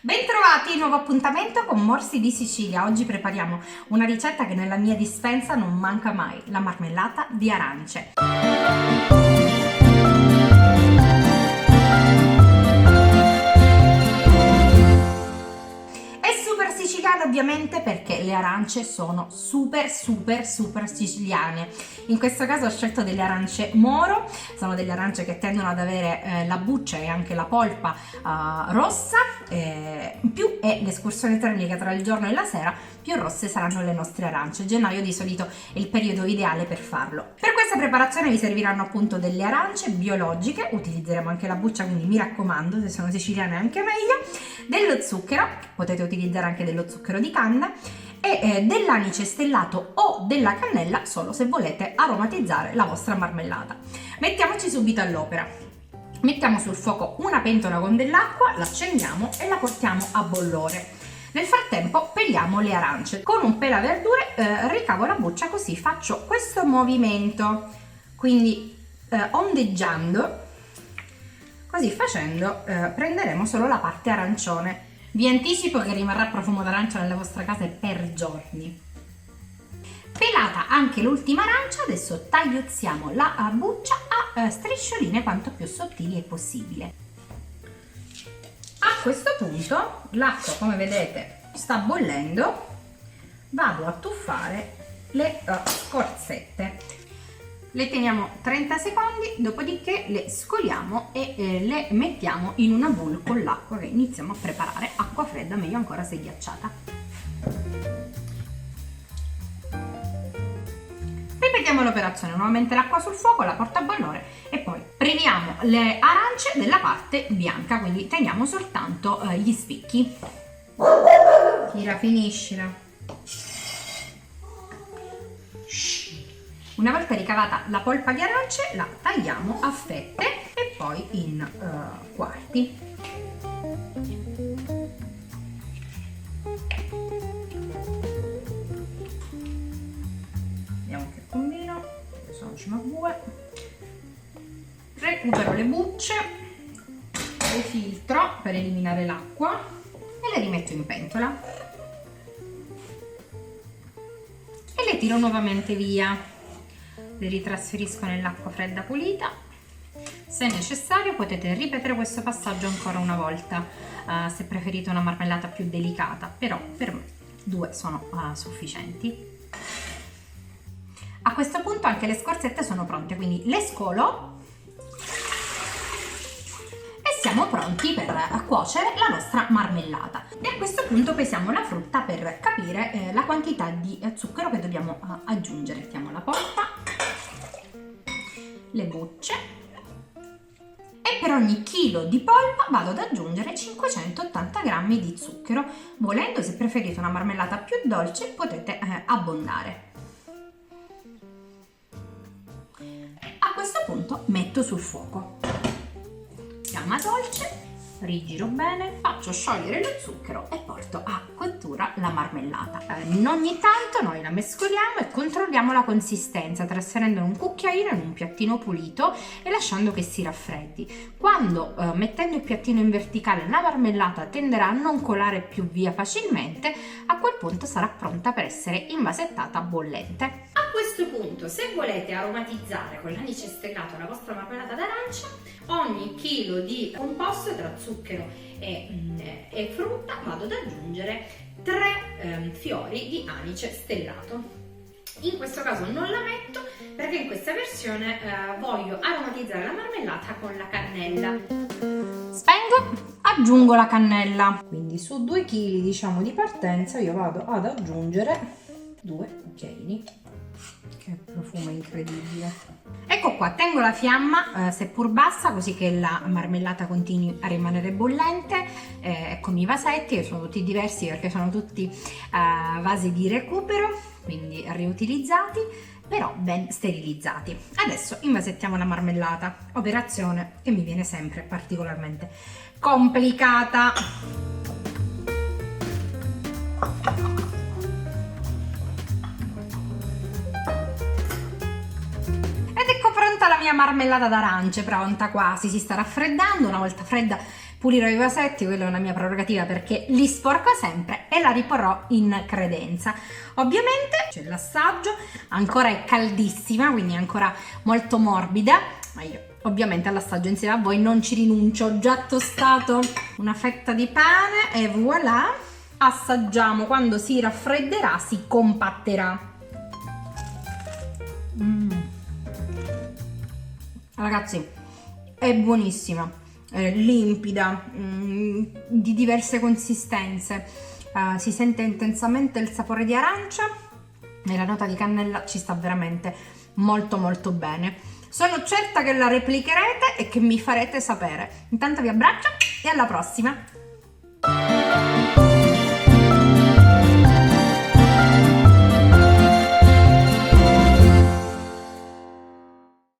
Bentrovati, nuovo appuntamento con Morsi di Sicilia. Oggi prepariamo una ricetta che nella mia dispensa non manca mai, la marmellata di arance. Siciliana ovviamente perché le arance sono super siciliane. In questo caso ho scelto delle arance Moro, sono delle arance che tendono ad avere la buccia e anche la polpa rossa, più è l'escursione termica tra il giorno e la sera, più rosse saranno le nostre arance. Gennaio di solito è il periodo ideale per farlo. Per questa preparazione vi serviranno appunto delle arance biologiche, utilizzeremo anche la buccia, quindi mi raccomando, se sono siciliane anche meglio, dello zucchero, potete utilizzare anche dello zucchero di canna, e dell'anice stellato o della cannella solo se volete aromatizzare la vostra marmellata. Mettiamoci subito all'opera. Mettiamo sul fuoco una pentola con dell'acqua, l'accendiamo e la portiamo a bollore. Nel frattempo peliamo le arance. Con un pelaverdure ricavo la buccia, così faccio questo movimento, quindi ondeggiando. Così facendo prenderemo solo la parte arancione. Vi anticipo che rimarrà profumo d'arancia nella vostra casa per giorni. Pelata anche l'ultima arancia, adesso tagliuzziamo la buccia a striscioline quanto più sottili è possibile. A questo punto l'acqua, come vedete, sta bollendo, vado a tuffare le scorzette. Le teniamo 30 secondi, dopodiché le scoliamo e le mettiamo in una bowl con l'acqua che iniziamo a preparare, acqua fredda, meglio ancora se ghiacciata. Ripetiamo l'operazione, nuovamente l'acqua sul fuoco, la porto a bollore e poi priviamo le arance della parte bianca, quindi teniamo soltanto gli spicchi. Tira, finiscila. Una volta ricavata la polpa di arance la tagliamo a fette e poi in quarti. Vediamo che combino, sono cimabue. Recupero le bucce, le filtro per eliminare l'acqua e le rimetto in pentola e le tiro nuovamente via. Le ritrasferisco nell'acqua fredda pulita. Se necessario potete ripetere questo passaggio ancora una volta se preferite una marmellata più delicata, però per me 2 sono sufficienti. A questo punto anche le scorzette sono pronte, quindi le scolo e siamo pronti per cuocere la nostra marmellata. E a questo punto pesiamo la frutta per capire la quantità di zucchero che dobbiamo aggiungere. Mettiamo la polpa, le bucce e per ogni chilo di polpa vado ad aggiungere 580 grammi di zucchero. Volendo, se preferite una marmellata più dolce, potete abbondare. A questo punto metto sul fuoco. Fiamma dolce, rigiro bene, faccio sciogliere lo zucchero e porto a cottura la marmellata. Ogni tanto noi la mescoliamo e controlliamo la consistenza, trasferendo in un cucchiaino in un piattino pulito e lasciando che si raffreddi. Quando mettendo il piattino in verticale la marmellata tenderà a non colare più via facilmente, a quel punto sarà pronta per essere invasettata bollente. A questo punto, se volete aromatizzare con l'anice stellato la vostra marmellata d'arancia, ogni chilo di composto tra zucchero e frutta vado ad aggiungere 3 fiori di anice stellato. In questo caso non la metto perché in questa versione voglio aromatizzare la marmellata con la cannella. Spengo, aggiungo la cannella, quindi su 2 kg diciamo di partenza io vado ad aggiungere 2 cucchiaini. Che profumo incredibile. Ecco qua, tengo la fiamma seppur bassa, così che la marmellata continui a rimanere bollente. Eccomi i vasetti, che sono tutti diversi perché sono tutti vasi di recupero, quindi riutilizzati, però ben sterilizzati. Adesso invasettiamo la marmellata, operazione che mi viene sempre particolarmente complicata. Ed ecco pronta la mia marmellata d'arance, pronta quasi, si sta raffreddando. Una volta fredda pulirò i vasetti, quella è una mia prerogativa perché li sporco sempre, e la riporrò in credenza. Ovviamente c'è l'assaggio, ancora è caldissima, quindi è ancora molto morbida, ma io ovviamente all'assaggio insieme a voi non ci rinuncio. Ho già tostato una fetta di pane e voilà, assaggiamo. Quando si raffredderà si compatterà. Ragazzi, è buonissima, è limpida, di diverse consistenze, si sente intensamente il sapore di arancia e la nota di cannella ci sta veramente molto molto bene. Sono certa che la replicherete e che mi farete sapere. Intanto vi abbraccio e alla prossima!